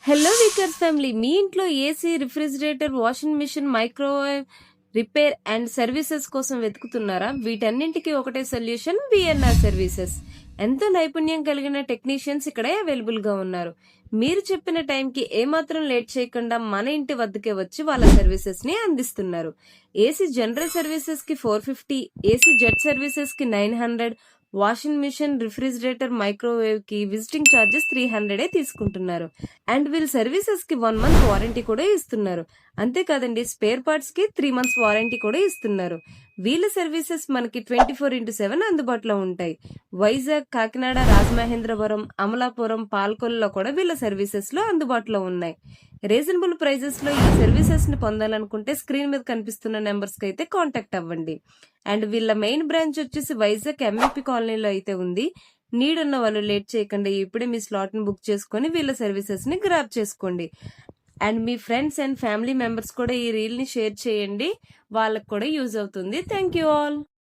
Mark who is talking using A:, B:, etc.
A: Hello వీకర్స్ family, మీ ఇంట్లో AC, refrigerator, washing machine, microwave repair and services కోసం వెతుకుతున్నారా? వీటన్నింటికి ఒకటే సొల్యూషన్, విఎన్ఆర్ సర్వీసెస్. ఎంతో నైపుణ్యం కలిగిన టెక్నీషియన్స్ ఇక్కడ అవైలబుల్ గా ఉన్నారు. మీరు చెప్పిన టైంకి ఏమాత్రం లేట్ చేయకుండా మన ఇంటి వద్దకే వచ్చి వాళ్ళ సర్వీసెస్ ని అందిస్తున్నారు. ఏసీ జనరల్ సర్వీసెస్ కి 450, ఏసీ జెట్ సర్వీసెస్ కి 900, వాషింగ్ మిషన్, రిఫ్రిజిరేటర్, మైక్రోవేవ్ కి విజిటింగ్ ఛార్జెస్ 300 తీసుకుంటున్నారు. అండ్ వీళ్ళ సర్వీసెస్ కి 1 month వారంటీ కూడా ఇస్తున్నారు. అంతేకాదండి, స్పేర్ పార్ట్స్ కి 3 months వారంటీ కూడా ఇస్తున్నారు. వీళ్ళ సర్వీసెస్ మనకి 24/7 అందుబాటులో ఉంటాయి. వైజాగ్, కాకినాడ, రాజమహేంద్రవరం, అమలాపురం, పాల్కొల్లో కూడా వీళ్ళ సర్వీసెస్ లో అందుబాటులో ఉన్నాయి. రీజనబుల్ ప్రైజెస్ లో ఈ సర్వీసెస్ ని పొందాలనుకుంటే స్క్రీన్ మీద కనిపిస్తున్న నెంబర్స్ కి అయితే కాంటాక్ట్ అవ్వండి. అండ్ వీళ్ళ మెయిన్ బ్రాంచ్ వచ్చేసి వైజాగ్ ఎంఈపీ కాలనీలో అయితే ఉంది. నీడ్ ఉన్న వాళ్ళు లేట్ చేయకండి, ఇప్పుడే మీ స్లాట్ ని బుక్ చేసుకుని వీళ్ళ సర్వీసెస్ ని గ్రాప్ చేసుకోండి. And me friends and family members కూడా ఈ రీల్ ని షేర్ చేయండి, వాళ్ళకి కూడా యూజ్ అవుతుంది. Thank you all.